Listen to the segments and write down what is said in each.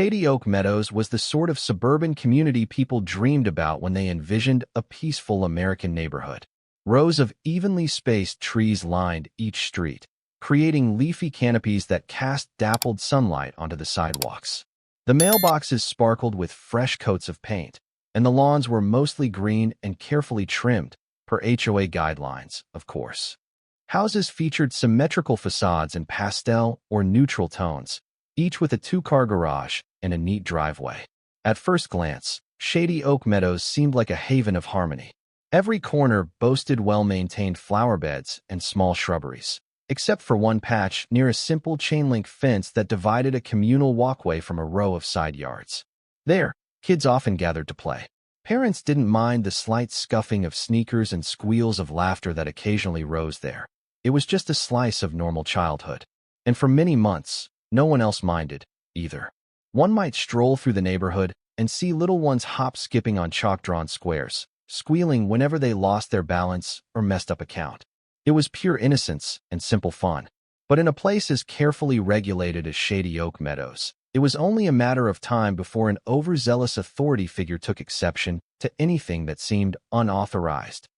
Shady Oak Meadows was the sort of suburban community people dreamed about when they envisioned a peaceful American neighborhood. Rows of evenly spaced trees lined each street, creating leafy canopies that cast dappled sunlight onto the sidewalks. The mailboxes sparkled with fresh coats of paint, and the lawns were mostly green and carefully trimmed, per HOA guidelines, of course. Houses featured symmetrical facades in pastel or neutral tones, each with a two-car garage and a neat driveway. At first glance, Shady Oak Meadows seemed like a haven of harmony. Every corner boasted well-maintained flower beds and small shrubberies, except for one patch near a simple chain-link fence that divided a communal walkway from a row of side yards. There, kids often gathered to play. Parents didn't mind the slight scuffing of sneakers and squeals of laughter that occasionally rose there. It was just a slice of normal childhood. And for many months, no one else minded, either. One might stroll through the neighborhood and see little ones hop-skipping on chalk-drawn squares, squealing whenever they lost their balance or messed up a count. It was pure innocence and simple fun. But in a place as carefully regulated as Shady Oak Meadows, it was only a matter of time before an overzealous authority figure took exception to anything that seemed unauthorized.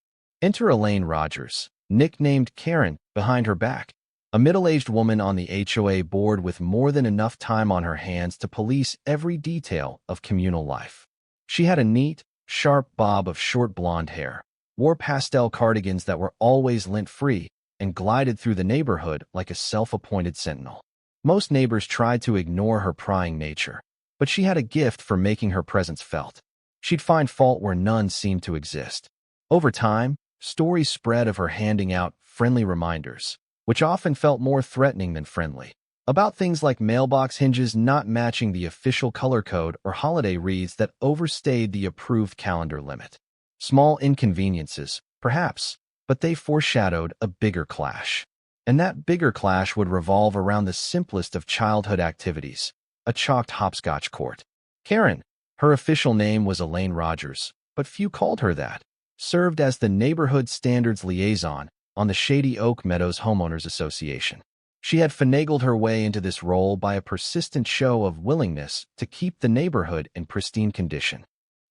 Enter Elaine Rogers, nicknamed Karen, behind her back, a middle-aged woman on the HOA board with more than enough time on her hands to police every detail of communal life. She had a neat, sharp bob of short blonde hair, wore pastel cardigans that were always lint-free, and glided through the neighborhood like a self-appointed sentinel. Most neighbors tried to ignore her prying nature, but she had a gift for making her presence felt. She'd find fault where none seemed to exist. Over time, stories spread of her handing out friendly reminders, which often felt more threatening than friendly, about things like mailbox hinges not matching the official color code or holiday wreaths that overstayed the approved calendar limit. Small inconveniences, perhaps, but they foreshadowed a bigger clash. And that bigger clash would revolve around the simplest of childhood activities, a chalked hopscotch court. Karen, her official name was Elaine Rogers, but few called her that, served as the neighborhood standards liaison on the Shady Oak Meadows Homeowners Association. She had finagled her way into this role by a persistent show of willingness to keep the neighborhood in pristine condition.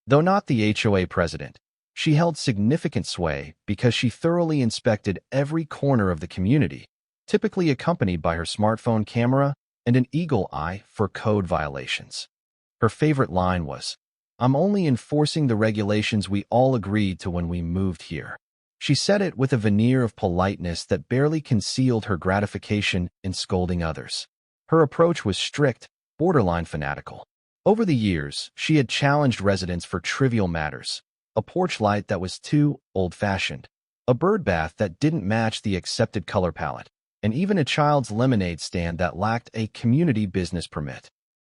Though not the HOA president, she held significant sway because she thoroughly inspected every corner of the community, typically accompanied by her smartphone camera and an eagle eye for code violations. Her favorite line was, "I'm only enforcing the regulations we all agreed to when we moved here." She said it with a veneer of politeness that barely concealed her gratification in scolding others. Her approach was strict, borderline fanatical. Over the years, she had challenged residents for trivial matters: a porch light that was too old-fashioned, a bird bath that didn't match the accepted color palette, and even a child's lemonade stand that lacked a community business permit.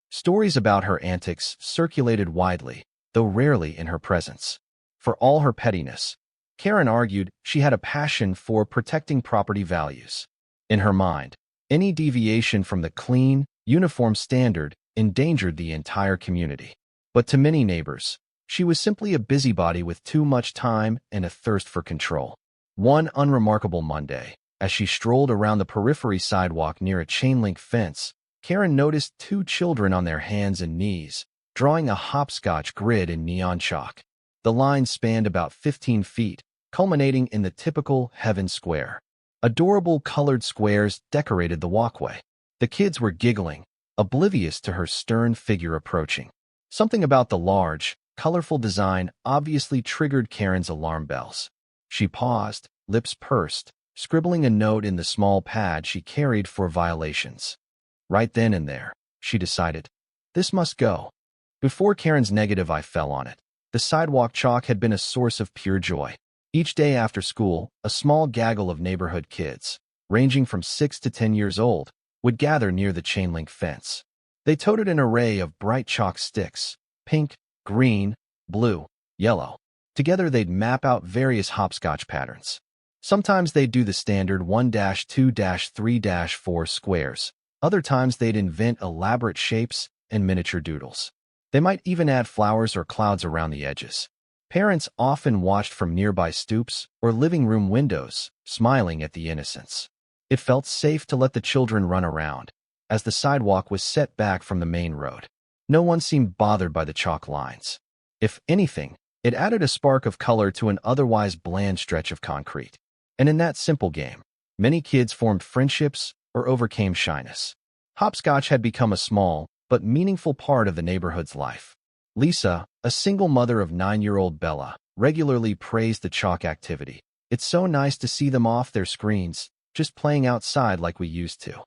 Stories about her antics circulated widely, though rarely in her presence. For all her pettiness, Karen argued she had a passion for protecting property values. In her mind, any deviation from the clean, uniform standard endangered the entire community. But to many neighbors, she was simply a busybody with too much time and a thirst for control. One unremarkable Monday, as she strolled around the periphery sidewalk near a chain-link fence, Karen noticed two children on their hands and knees, drawing a hopscotch grid in neon chalk. The line spanned about 15 feet, culminating in the typical heaven square. Adorable colored squares decorated the walkway. The kids were giggling, oblivious to her stern figure approaching. Something about the large, colorful design obviously triggered Karen's alarm bells. She paused, lips pursed, scribbling a note in the small pad she carried for violations. Right then and there, she decided, this must go. Before Karen's negative eye fell on it, the sidewalk chalk had been a source of pure joy. Each day after school, a small gaggle of neighborhood kids, ranging from 6 to 10 years old, would gather near the chain-link fence. They toted an array of bright chalk sticks, pink, green, blue, yellow. Together they'd map out various hopscotch patterns. Sometimes they'd do the standard 1-2-3-4 squares. Other times they'd invent elaborate shapes and miniature doodles. They might even add flowers or clouds around the edges. Parents often watched from nearby stoops or living room windows, smiling at the innocence. It felt safe to let the children run around, as the sidewalk was set back from the main road. No one seemed bothered by the chalk lines. If anything, it added a spark of color to an otherwise bland stretch of concrete. And in that simple game, many kids formed friendships or overcame shyness. Hopscotch had become a small but meaningful part of the neighborhood's life. Lisa, a single mother of 9-year-old Bella, regularly praised the chalk activity. It's so nice to see them off their screens, just playing outside like we used to.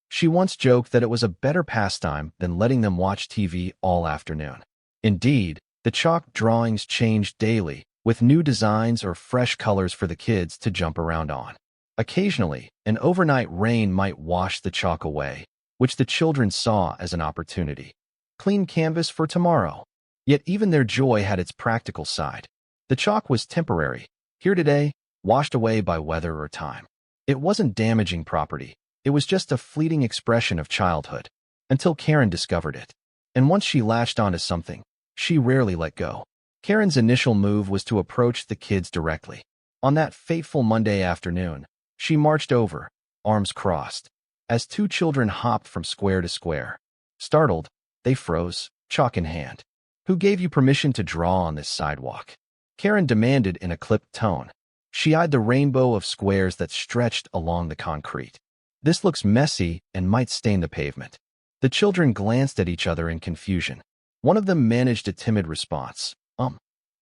She once joked that it was a better pastime than letting them watch TV all afternoon. Indeed, the chalk drawings changed daily, with new designs or fresh colors for the kids to jump around on. Occasionally, an overnight rain might wash the chalk away, which the children saw as an opportunity. Clean canvas for tomorrow. Yet even their joy had its practical side. The chalk was temporary, here today, washed away by weather or time. It wasn't damaging property. It was just a fleeting expression of childhood, until Karen discovered it. And once she latched onto something, she rarely let go. Karen's initial move was to approach the kids directly. On that fateful Monday afternoon, she marched over, arms crossed, as two children hopped from square to square. Startled, they froze, chalk in hand. "Who gave you permission to draw on this sidewalk?" Karen demanded in a clipped tone. She eyed the rainbow of squares that stretched along the concrete. "This looks messy and might stain the pavement." The children glanced at each other in confusion. One of them managed a timid response.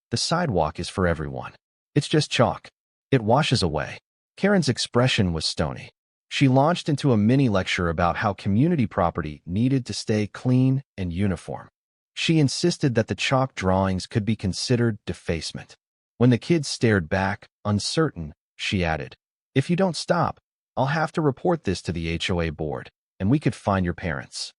The sidewalk is for everyone. It's just chalk. It washes away." Karen's expression was stony. She launched into a mini-lecture about how community property needed to stay clean and uniform. She insisted that the chalk drawings could be considered defacement. When the kids stared back, uncertain, she added, "If you don't stop, I'll have to report this to the HOA board, and we could fine your parents."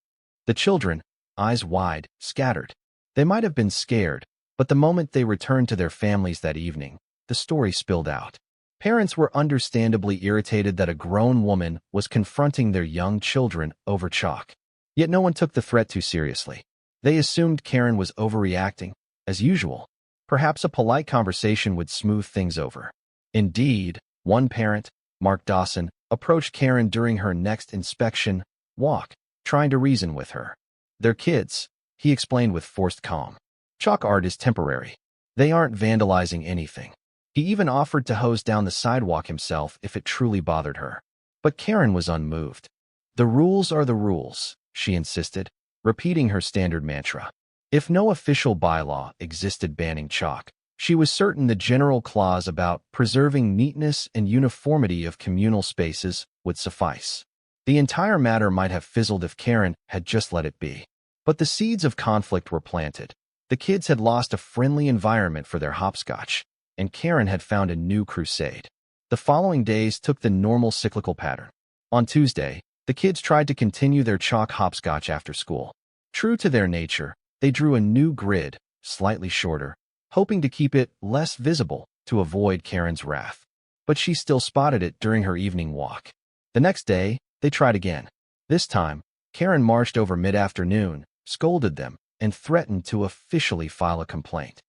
The children, eyes wide, scattered. They might have been scared, but the moment they returned to their families that evening, the story spilled out. Parents were understandably irritated that a grown woman was confronting their young children over chalk. Yet no one took the threat too seriously. They assumed Karen was overreacting, as usual. Perhaps a polite conversation would smooth things over. Indeed, one parent, Mark Dawson, approached Karen during her next inspection walk, trying to reason with her. "They're kids," he explained with forced calm. "Chalk art is temporary. They aren't vandalizing anything." He even offered to hose down the sidewalk himself if it truly bothered her. But Karen was unmoved. "The rules are the rules," she insisted, repeating her standard mantra. If no official bylaw existed banning chalk, she was certain the general clause about preserving neatness and uniformity of communal spaces would suffice. The entire matter might have fizzled if Karen had just let it be. But the seeds of conflict were planted. The kids had lost a friendly environment for their hopscotch, and Karen had found a new crusade. The following days took the normal cyclical pattern. On Tuesday, the kids tried to continue their chalk hopscotch after school. True to their nature, they drew a new grid, slightly shorter, hoping to keep it less visible to avoid Karen's wrath. But she still spotted it during her evening walk. The next day, they tried again. This time, Karen marched over mid-afternoon, scolded them, and threatened to officially file a complaint.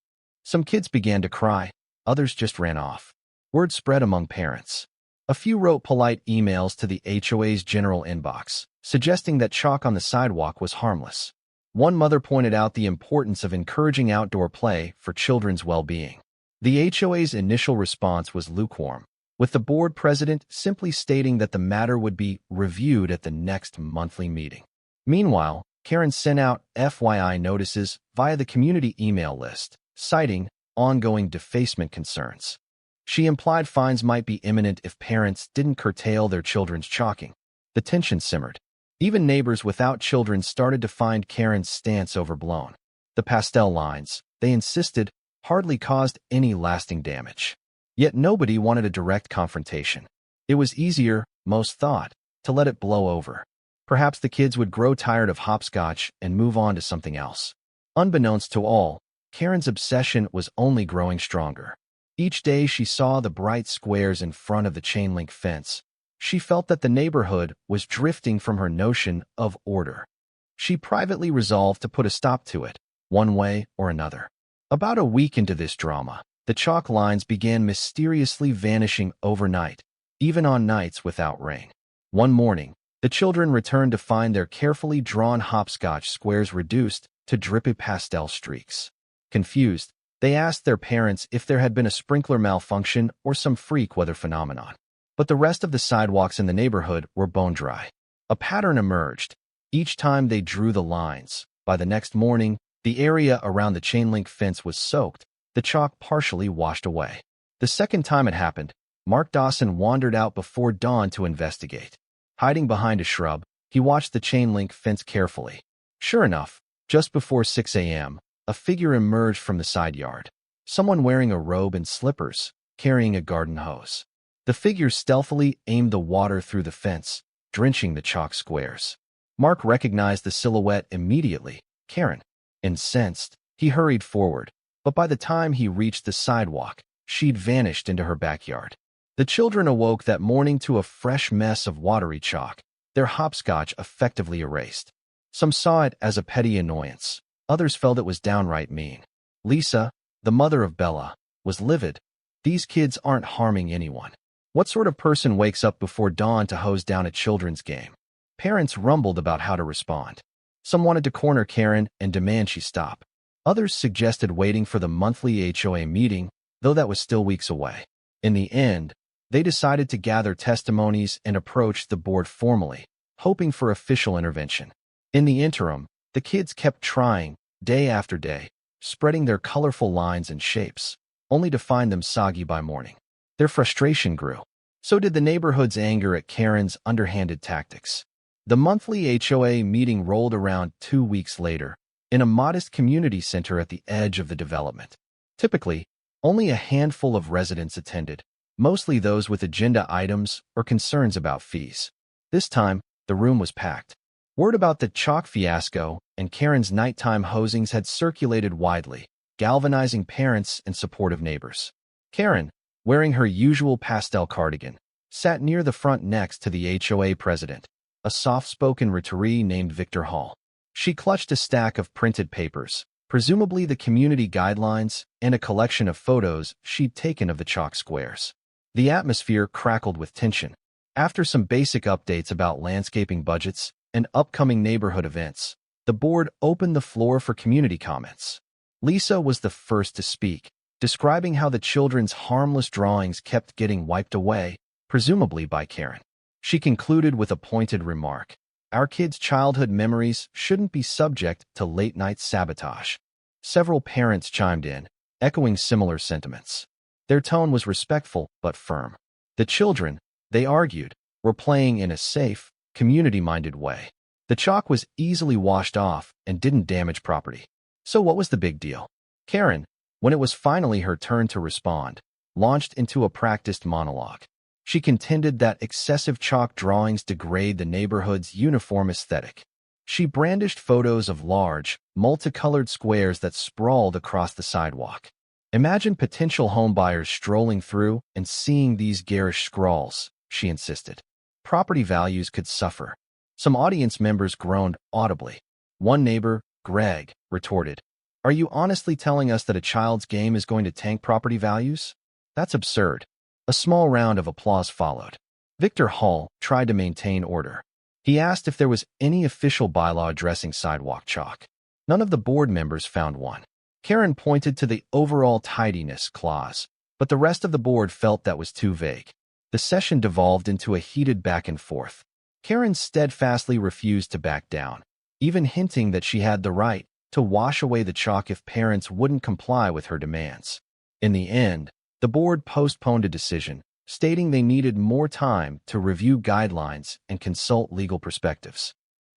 Some kids began to cry, others just ran off. Word spread among parents. A few wrote polite emails to the HOA's general inbox, suggesting that chalk on the sidewalk was harmless. One mother pointed out the importance of encouraging outdoor play for children's well-being. The HOA's initial response was lukewarm, with the board president simply stating that the matter would be reviewed at the next monthly meeting. Meanwhile, Karen sent out FYI notices via the community email list, citing ongoing defacement concerns. She implied fines might be imminent if parents didn't curtail their children's chalking. The tension simmered. Even neighbors without children started to find Karen's stance overblown. The pastel lines, they insisted, hardly caused any lasting damage. Yet nobody wanted a direct confrontation. It was easier, most thought, to let it blow over. Perhaps the kids would grow tired of hopscotch and move on to something else. Unbeknownst to all, Karen's obsession was only growing stronger. Each day she saw the bright squares in front of the chain-link fence. She felt that the neighborhood was drifting from her notion of order. She privately resolved to put a stop to it, one way or another. About a week into this drama, the chalk lines began mysteriously vanishing overnight, even on nights without rain. One morning, The children returned to find their carefully drawn hopscotch squares reduced to drippy pastel streaks. Confused, they asked their parents if there had been a sprinkler malfunction or some freak weather phenomenon. But the rest of the sidewalks in the neighborhood were bone dry. A pattern emerged. Each time they drew the lines, by the next morning, the area around the chain-link fence was soaked, the chalk partially washed away. The second time it happened, Mark Dawson wandered out before dawn to investigate. Hiding behind a shrub, he watched the chain-link fence carefully. Sure enough, just before 6 a.m., a figure emerged from the side yard. Someone wearing a robe and slippers, carrying a garden hose. The figure stealthily aimed the water through the fence, drenching the chalk squares. Mark recognized the silhouette immediately. Karen. Incensed, he hurried forward, but by the time he reached the sidewalk, she'd vanished into her backyard. The children awoke that morning to a fresh mess of watery chalk, their hopscotch effectively erased. Some saw it as a petty annoyance. Others felt it was downright mean. Lisa, the mother of Bella, was livid. These kids aren't harming anyone. What sort of person wakes up before dawn to hose down a children's game? Parents rumbled about how to respond. Some wanted to corner Karen and demand she stop. Others suggested waiting for the monthly HOA meeting, though that was still weeks away. In the end, they decided to gather testimonies and approach the board formally, hoping for official intervention. In the interim, the kids kept trying, day after day, spreading their colorful lines and shapes, only to find them soggy by morning. Their frustration grew. So did the neighborhood's anger at Karen's underhanded tactics. The monthly HOA meeting rolled around 2 weeks later, in a modest community center at the edge of the development. Typically, only a handful of residents attended, mostly those with agenda items or concerns about fees. This time, the room was packed. Word about the chalk fiasco and Karen's nighttime hosings had circulated widely, galvanizing parents and supportive neighbors. Karen, wearing her usual pastel cardigan, sat near the front next to the HOA president, a soft-spoken retiree named Victor Hall. She clutched a stack of printed papers, presumably the community guidelines, and a collection of photos she'd taken of the chalk squares. The atmosphere crackled with tension. After some basic updates about landscaping budgets and upcoming neighborhood events, the board opened the floor for community comments. Lisa was the first to speak, describing how the children's harmless drawings kept getting wiped away, presumably by Karen. She concluded with a pointed remark. Our kids' childhood memories shouldn't be subject to late-night sabotage. Several parents chimed in, echoing similar sentiments. Their tone was respectful but firm. The children, they argued, were playing in a safe, community-minded way. The chalk was easily washed off and didn't damage property. So what was the big deal? Karen, when it was finally her turn to respond, launched into a practiced monologue. She contended that excessive chalk drawings degrade the neighborhood's uniform aesthetic. She brandished photos of large, multicolored squares that sprawled across the sidewalk. Imagine potential homebuyers strolling through and seeing these garish scrawls, she insisted. Property values could suffer. Some audience members groaned audibly. One neighbor, Greg, retorted, "Are you honestly telling us that a child's game is going to tank property values? That's absurd." A small round of applause followed. Victor Hall tried to maintain order. He asked if there was any official bylaw addressing sidewalk chalk. None of the board members found one. Karen pointed to the overall tidiness clause, but the rest of the board felt that was too vague. The session devolved into a heated back and forth. Karen steadfastly refused to back down, even hinting that she had the right to wash away the chalk if parents wouldn't comply with her demands. In the end, the board postponed a decision, stating they needed more time to review guidelines and consult legal perspectives.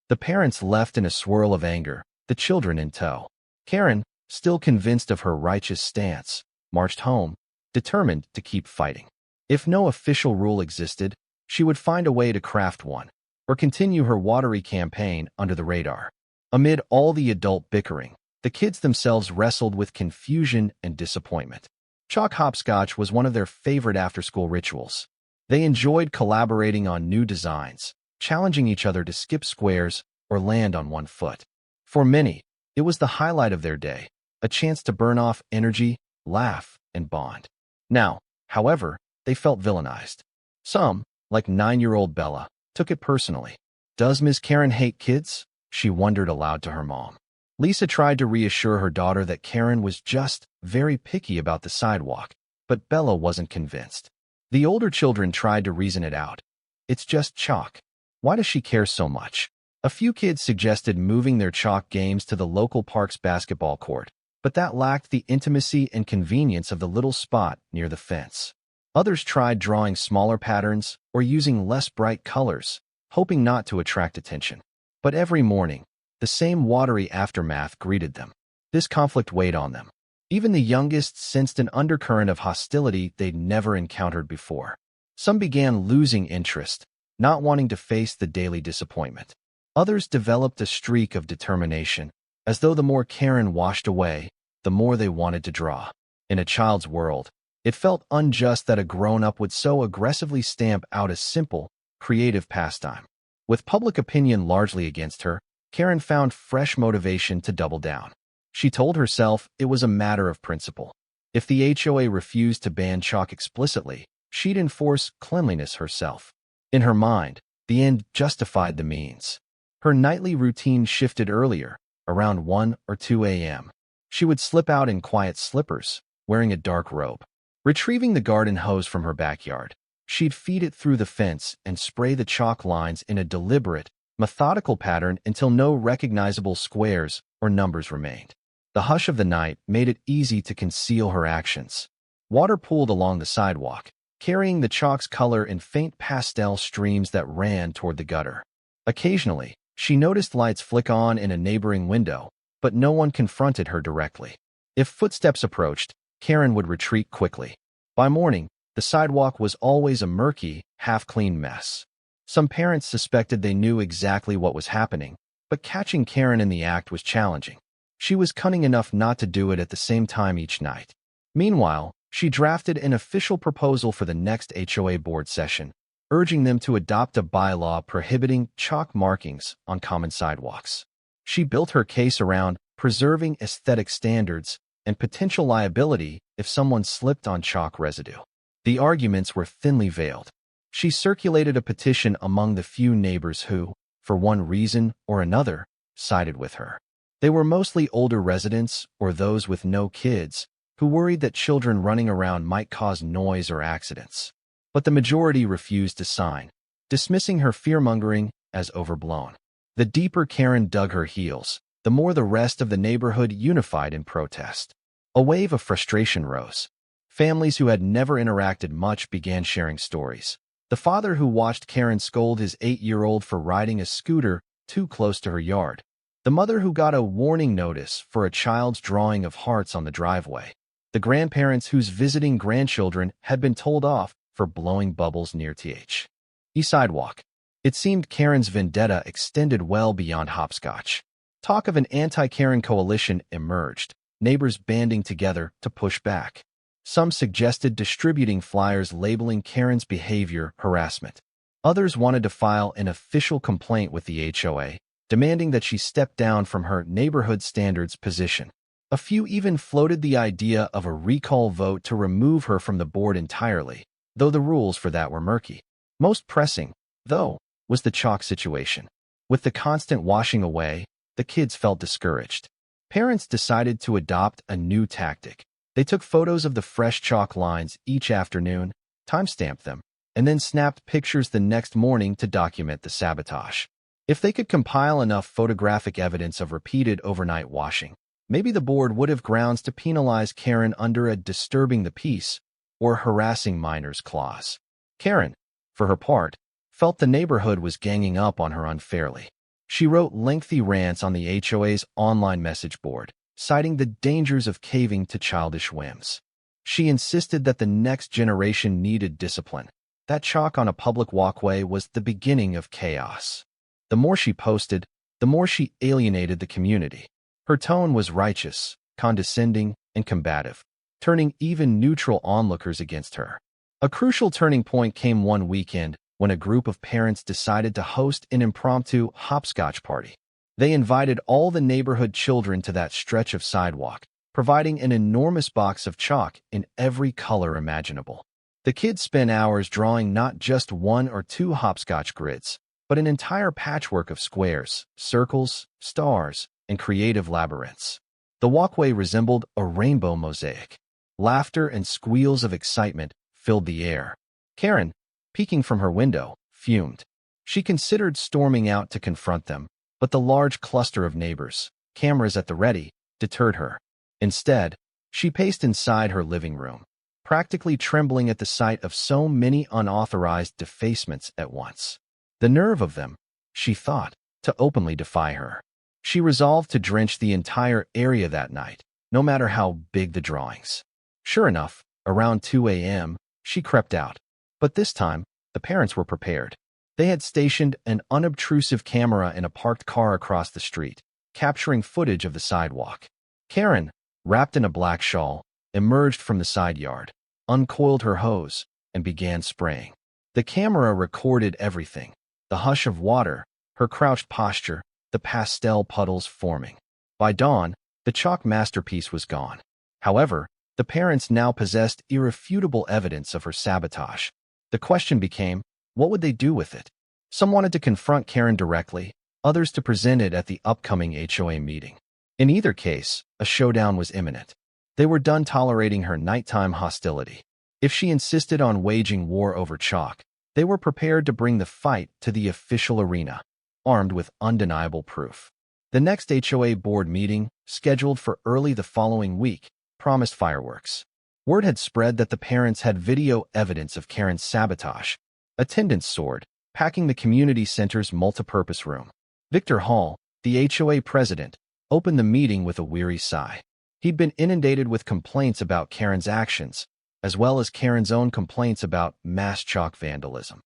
The parents left in a swirl of anger, the children in tow. Karen, still convinced of her righteous stance, marched home, determined to keep fighting. If no official rule existed, she would find a way to craft one, or continue her watery campaign under the radar. Amid all the adult bickering, the kids themselves wrestled with confusion and disappointment. Chalk hopscotch was one of their favorite after-school rituals. They enjoyed collaborating on new designs, challenging each other to skip squares or land on one foot. For many, it was the highlight of their day, a chance to burn off energy, laugh, and bond. Now, however, they felt villainized. Some, like 9-year-old Bella, took it personally. "Does Miss Karen hate kids?" she wondered aloud to her mom. Lisa tried to reassure her daughter that Karen was just very picky about the sidewalk, but Bella wasn't convinced. The older children tried to reason it out. "It's just chalk. Why does she care so much?" A few kids suggested moving their chalk games to the local park's basketball court, but that lacked the intimacy and convenience of the little spot near the fence. Others tried drawing smaller patterns or using less bright colors, hoping not to attract attention. But every morning, the same watery aftermath greeted them. This conflict weighed on them. Even the youngest sensed an undercurrent of hostility they'd never encountered before. Some began losing interest, not wanting to face the daily disappointment. Others developed a streak of determination, as though the more Karen washed away, the more they wanted to draw. In a child's world, it felt unjust that a grown-up would so aggressively stamp out a simple, creative pastime. With public opinion largely against her, Karen found fresh motivation to double down. She told herself it was a matter of principle. If the HOA refused to ban chalk explicitly, she'd enforce cleanliness herself. In her mind, the end justified the means. Her nightly routine shifted earlier, around 1 or 2 a.m. She would slip out in quiet slippers, wearing a dark robe. Retrieving the garden hose from her backyard, she'd feed it through the fence and spray the chalk lines in a deliberate, methodical pattern until no recognizable squares or numbers remained. The hush of the night made it easy to conceal her actions. Water pooled along the sidewalk, carrying the chalk's color in faint pastel streams that ran toward the gutter. Occasionally, she noticed lights flick on in a neighboring window, but no one confronted her directly. If footsteps approached, Karen would retreat quickly. By morning, the sidewalk was always a murky, half-clean mess. Some parents suspected they knew exactly what was happening, but catching Karen in the act was challenging. She was cunning enough not to do it at the same time each night. Meanwhile, she drafted an official proposal for the next HOA board session, urging them to adopt a bylaw prohibiting chalk markings on common sidewalks. She built her case around preserving aesthetic standards and potential liability if someone slipped on chalk residue. The arguments were thinly veiled. She circulated a petition among the few neighbors who, for one reason or another, sided with her. They were mostly older residents or those with no kids who worried that children running around might cause noise or accidents. But the majority refused to sign, dismissing her fear-mongering as overblown. The deeper Karen dug her heels, the more the rest of the neighborhood unified in protest. A wave of frustration rose. Families who had never interacted much began sharing stories. The father who watched Karen scold his 8-year-old for riding a scooter too close to her yard. The mother who got a warning notice for a child's drawing of hearts on the driveway. The grandparents whose visiting grandchildren had been told off for blowing bubbles near the sidewalk. It seemed Karen's vendetta extended well beyond Hopscotch. Talk of an anti-Karen coalition emerged, neighbors banding together to push back. Some suggested distributing flyers labeling Karen's behavior harassment. Others wanted to file an official complaint with the HOA, demanding that she step down from her neighborhood standards position. A few even floated the idea of a recall vote to remove her from the board entirely, though the rules for that were murky. Most pressing, though, was the chalk situation. With the constant washing away, the kids felt discouraged. Parents decided to adopt a new tactic. They took photos of the fresh chalk lines each afternoon, timestamped them, and then snapped pictures the next morning to document the sabotage. If they could compile enough photographic evidence of repeated overnight washing, maybe the board would have grounds to penalize Karen under a disturbing the peace or harassing minors clause. Karen, for her part, felt the neighborhood was ganging up on her unfairly. She wrote lengthy rants on the HOA's online message board, citing the dangers of caving to childish whims. She insisted that the next generation needed discipline. That chalk on a public walkway was the beginning of chaos. The more she posted, the more she alienated the community. Her tone was righteous, condescending, and combative, turning even neutral onlookers against her. A crucial turning point came one weekend when a group of parents decided to host an impromptu hopscotch party. They invited all the neighborhood children to that stretch of sidewalk, providing an enormous box of chalk in every color imaginable. The kids spent hours drawing not just 1 or 2 hopscotch grids, but an entire patchwork of squares, circles, stars, and creative labyrinths. The walkway resembled a rainbow mosaic. Laughter and squeals of excitement filled the air. Karen, peeking from her window, fumed. She considered storming out to confront them, but the large cluster of neighbors, cameras at the ready, deterred her. Instead, she paced inside her living room, practically trembling at the sight of so many unauthorized defacements at once. The nerve of them, she thought, to openly defy her. She resolved to drench the entire area that night, no matter how big the drawings. Sure enough, around 2 a.m., she crept out. But this time, the parents were prepared. They had stationed an unobtrusive camera in a parked car across the street, capturing footage of the sidewalk. Karen, wrapped in a black shawl, emerged from the side yard, uncoiled her hose, and began spraying. The camera recorded everything: the hush of water, her crouched posture, the pastel puddles forming. By dawn, the chalk masterpiece was gone. However, the parents now possessed irrefutable evidence of her sabotage. The question became, what would they do with it? Some wanted to confront Karen directly, others to present it at the upcoming HOA meeting. In either case, a showdown was imminent. They were done tolerating her nighttime hostility. If she insisted on waging war over chalk, they were prepared to bring the fight to the official arena, armed with undeniable proof. The next HOA board meeting, scheduled for early the following week, promised fireworks. Word had spread that the parents had video evidence of Karen's sabotage. Attendance soared, packing the community center's multipurpose room. Victor Hall, the HOA president, opened the meeting with a weary sigh. He'd been inundated with complaints about Karen's actions, as well as Karen's own complaints about mass chalk vandalism.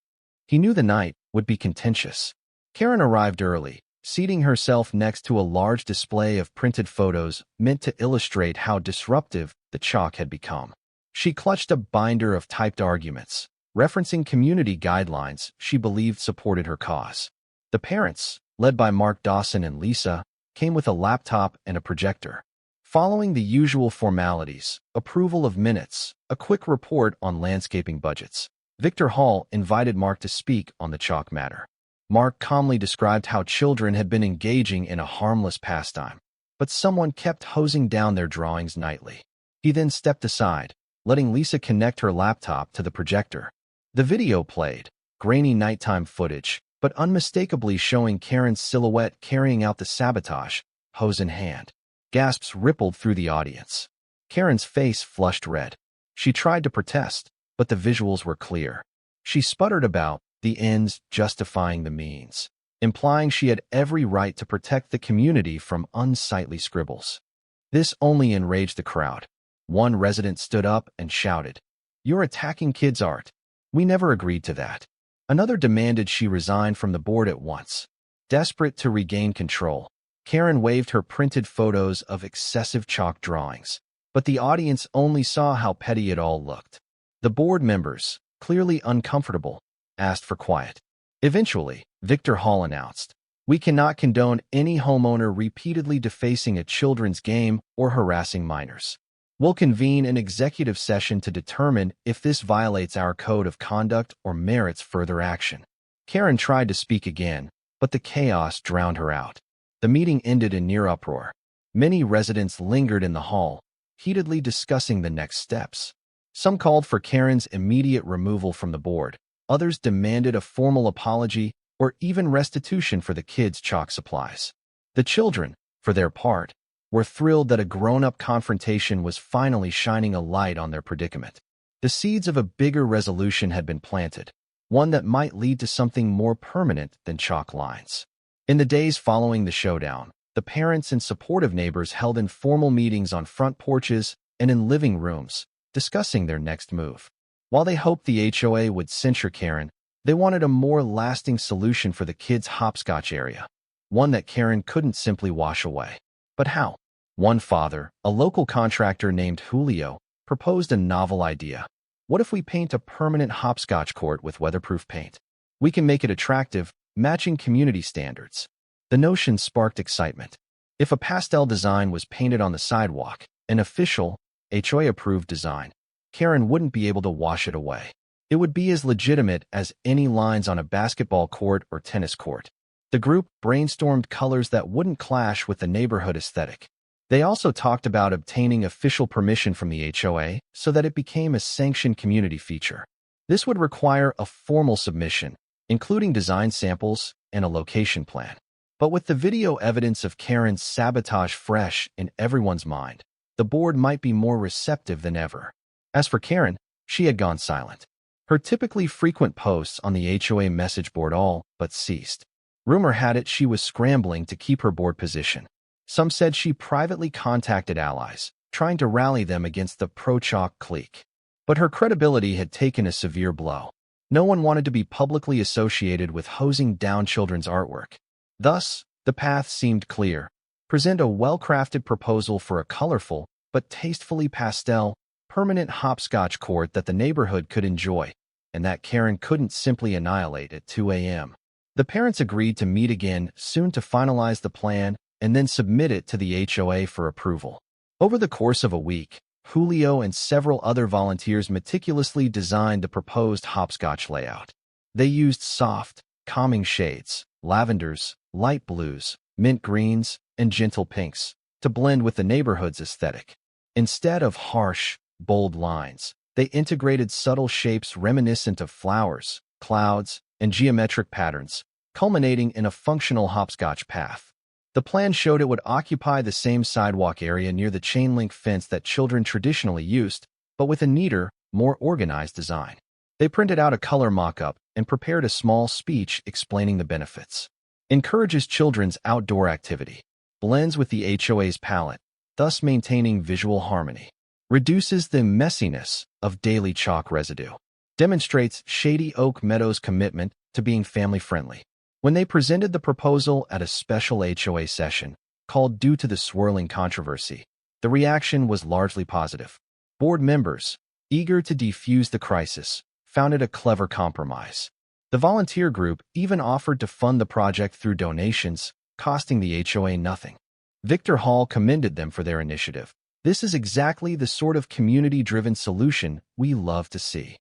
He knew the night would be contentious. Karen arrived early, seating herself next to a large display of printed photos meant to illustrate how disruptive the chalk had become. She clutched a binder of typed arguments, referencing community guidelines she believed supported her cause. The parents, led by Mark Dawson and Lisa, came with a laptop and a projector. Following the usual formalities, approval of minutes, a quick report on landscaping budgets, Victor Hall invited Mark to speak on the chalk matter. Mark calmly described how children had been engaging in a harmless pastime, but someone kept hosing down their drawings nightly. He then stepped aside, letting Lisa connect her laptop to the projector. The video played, grainy nighttime footage, but unmistakably showing Karen's silhouette carrying out the sabotage, hose in hand. Gasps rippled through the audience. Karen's face flushed red. She tried to protest, but the visuals were clear. She sputtered about the ends justifying the means, implying she had every right to protect the community from unsightly scribbles. This only enraged the crowd. One resident stood up and shouted, "You're attacking kids' art. We never agreed to that." Another demanded she resign from the board at once. Desperate to regain control, Karen waved her printed photos of excessive chalk drawings, but the audience only saw how petty it all looked. The board members, clearly uncomfortable, asked for quiet. Eventually, Victor Hall announced, "We cannot condone any homeowner repeatedly defacing a children's game or harassing minors. We'll convene an executive session to determine if this violates our code of conduct or merits further action." Karen tried to speak again, but the chaos drowned her out. The meeting ended in near uproar. Many residents lingered in the hall, heatedly discussing the next steps. Some called for Karen's immediate removal from the board. Others demanded a formal apology or even restitution for the kids' chalk supplies. The children, for their part, were thrilled that a grown-up confrontation was finally shining a light on their predicament. The seeds of a bigger resolution had been planted, one that might lead to something more permanent than chalk lines. In the days following the showdown, the parents and supportive neighbors held informal meetings on front porches and in living rooms, discussing their next move. While they hoped the HOA would censure Karen, they wanted a more lasting solution for the kids' Hopscotch area, one that Karen couldn't simply wash away. But how? One father, a local contractor named Julio, proposed a novel idea. What if we paint a permanent hopscotch court with weatherproof paint? We can make it attractive, matching community standards. The notion sparked excitement. If a pastel design was painted on the sidewalk, an official, HOA-approved design, Karen wouldn't be able to wash it away. It would be as legitimate as any lines on a basketball court or tennis court. The group brainstormed colors that wouldn't clash with the neighborhood aesthetic. They also talked about obtaining official permission from the HOA so that it became a sanctioned community feature. This would require a formal submission, including design samples and a location plan. But with the video evidence of Karen's sabotage fresh in everyone's mind, the board might be more receptive than ever. As for Karen, she had gone silent. Her typically frequent posts on the HOA message board all but ceased. Rumor had it she was scrambling to keep her board position. Some said she privately contacted allies, trying to rally them against the pro-chalk clique. But her credibility had taken a severe blow. No one wanted to be publicly associated with hosing down children's artwork. Thus, the path seemed clear. Present a well-crafted proposal for a colorful, but tastefully pastel, permanent hopscotch court that the neighborhood could enjoy, and that Karen couldn't simply annihilate at 2 a.m. The parents agreed to meet again soon to finalize the plan and then submit it to the HOA for approval. Over the course of a week, Julio and several other volunteers meticulously designed the proposed hopscotch layout. They used soft, calming shades, lavenders, light blues, mint greens, and gentle pinks to blend with the neighborhood's aesthetic. Instead of harsh, bold lines, they integrated subtle shapes reminiscent of flowers, clouds, and geometric patterns, culminating in a functional hopscotch path. The plan showed it would occupy the same sidewalk area near the chain-link fence that children traditionally used, but with a neater, more organized design. They printed out a color mock-up and prepared a small speech explaining the benefits. Encourages children's outdoor activity. Blends with the HOA's palette, thus maintaining visual harmony. Reduces the messiness of daily chalk residue. Demonstrates Shady Oak Meadows' commitment to being family-friendly. When they presented the proposal at a special HOA session, called due to the swirling controversy, the reaction was largely positive. Board members, eager to defuse the crisis, found it a clever compromise. The volunteer group even offered to fund the project through donations, costing the HOA nothing. Victor Hall commended them for their initiative. This is exactly the sort of community-driven solution we love to see.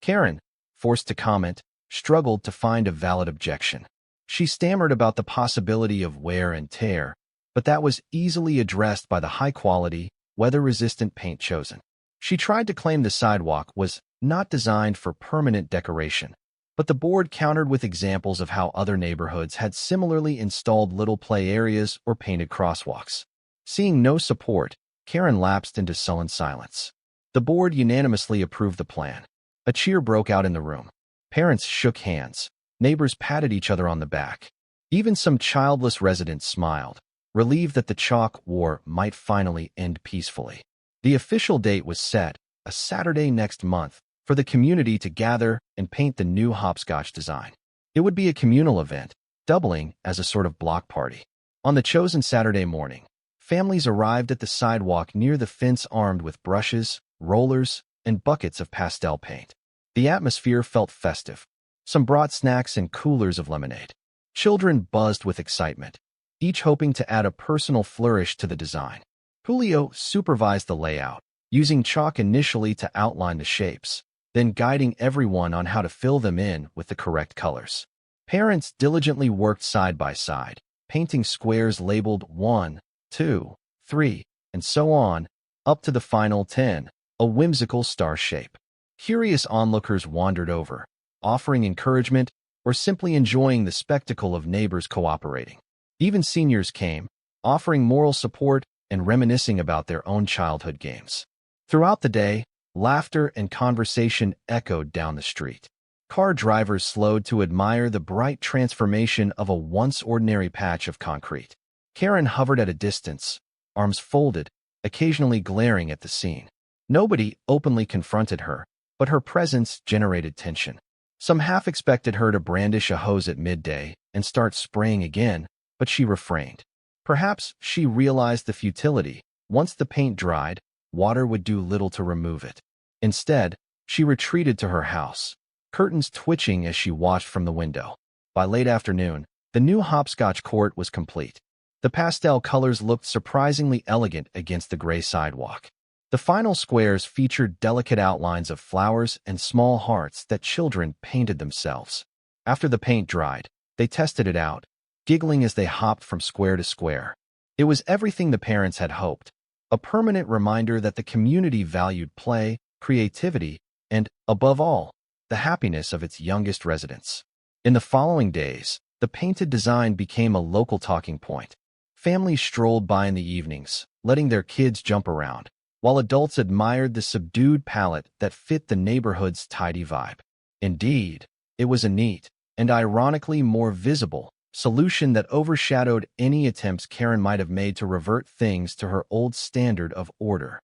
Karen, forced to comment, struggled to find a valid objection. She stammered about the possibility of wear and tear, but that was easily addressed by the high-quality, weather-resistant paint chosen. She tried to claim the sidewalk was not designed for permanent decoration, but the board countered with examples of how other neighborhoods had similarly installed little play areas or painted crosswalks. Seeing no support, Karen lapsed into sullen silence. The board unanimously approved the plan. A cheer broke out in the room. Parents shook hands. Neighbors patted each other on the back. Even some childless residents smiled, relieved that the chalk war might finally end peacefully. The official date was set, a Saturday next month, for the community to gather and paint the new hopscotch design. It would be a communal event, doubling as a sort of block party. On the chosen Saturday morning, families arrived at the sidewalk near the fence armed with brushes, rollers, and buckets of pastel paint. The atmosphere felt festive. Some brought snacks and coolers of lemonade. Children buzzed with excitement, each hoping to add a personal flourish to the design. Julio supervised the layout, using chalk initially to outline the shapes, then guiding everyone on how to fill them in with the correct colors. Parents diligently worked side by side, painting squares labeled 1, 2, 3, and so on, up to the final 10, a whimsical star shape. Curious onlookers wandered over, offering encouragement or simply enjoying the spectacle of neighbors cooperating. Even seniors came, offering moral support and reminiscing about their own childhood games. Throughout the day, laughter and conversation echoed down the street. Car drivers slowed to admire the bright transformation of a once ordinary patch of concrete. Karen hovered at a distance, arms folded, occasionally glaring at the scene. Nobody openly confronted her, but her presence generated tension. Some half expected her to brandish a hose at midday and start spraying again, but she refrained. Perhaps she realized the futility. Once the paint dried, water would do little to remove it. Instead, she retreated to her house, curtains twitching as she watched from the window. By late afternoon, the new hopscotch court was complete. The pastel colors looked surprisingly elegant against the gray sidewalk. The final squares featured delicate outlines of flowers and small hearts that children painted themselves. After the paint dried, they tested it out, giggling as they hopped from square to square. It was everything the parents had hoped, a permanent reminder that the community valued play, creativity, and, above all, the happiness of its youngest residents. In the following days, the painted design became a local talking point. Families strolled by in the evenings, letting their kids jump around, while adults admired the subdued palette that fit the neighborhood's tidy vibe. Indeed, it was a neat, and ironically more visible, solution that overshadowed any attempts Karen might have made to revert things to her old standard of order.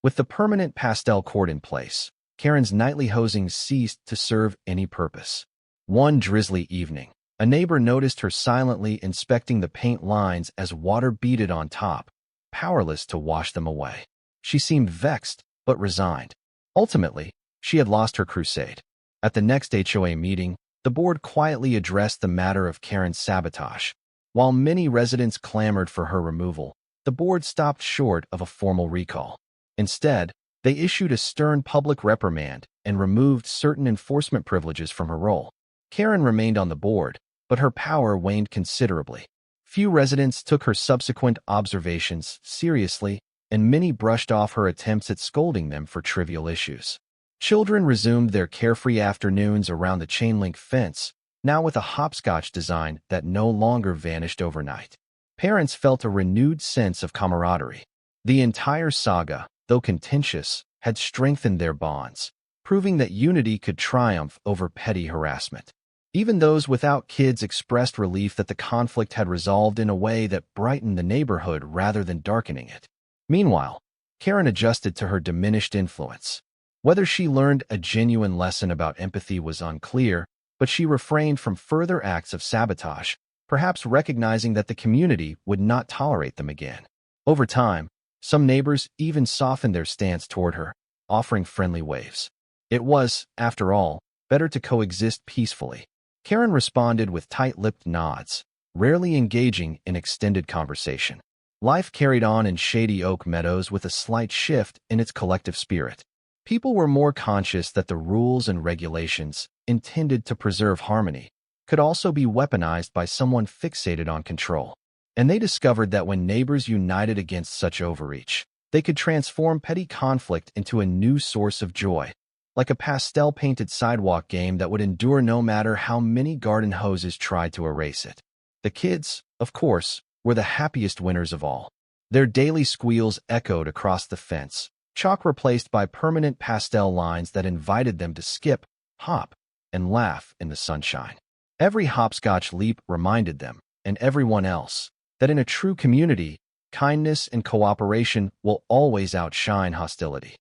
With the permanent pastel court in place, Karen's nightly hosing ceased to serve any purpose. One drizzly evening, a neighbor noticed her silently inspecting the paint lines as water beaded on top, powerless to wash them away. She seemed vexed, but resigned. Ultimately, she had lost her crusade. At the next HOA meeting, the board quietly addressed the matter of Karen's sabotage. While many residents clamored for her removal, the board stopped short of a formal recall. Instead, they issued a stern public reprimand and removed certain enforcement privileges from her role. Karen remained on the board, but her power waned considerably. Few residents took her subsequent observations seriously, and many brushed off her attempts at scolding them for trivial issues. Children resumed their carefree afternoons around the chain-link fence, now with a hopscotch design that no longer vanished overnight. Parents felt a renewed sense of camaraderie. The entire saga, though contentious, had strengthened their bonds, proving that unity could triumph over petty harassment. Even those without kids expressed relief that the conflict had resolved in a way that brightened the neighborhood rather than darkening it. Meanwhile, Karen adjusted to her diminished influence. Whether she learned a genuine lesson about empathy was unclear, but she refrained from further acts of sabotage, perhaps recognizing that the community would not tolerate them again. Over time, some neighbors even softened their stance toward her, offering friendly waves. It was, after all, better to coexist peacefully. Karen responded with tight-lipped nods, rarely engaging in extended conversation. Life carried on in Shady Oak Meadows with a slight shift in its collective spirit. People were more conscious that the rules and regulations, intended to preserve harmony, could also be weaponized by someone fixated on control. And they discovered that when neighbors united against such overreach, they could transform petty conflict into a new source of joy, like a pastel-painted sidewalk game that would endure no matter how many garden hoses tried to erase it. The kids, of course, were the happiest winners of all. Their daily squeals echoed across the fence, chalk replaced by permanent pastel lines that invited them to skip, hop, and laugh in the sunshine. Every hopscotch leap reminded them, and everyone else, that in a true community, kindness and cooperation will always outshine hostility.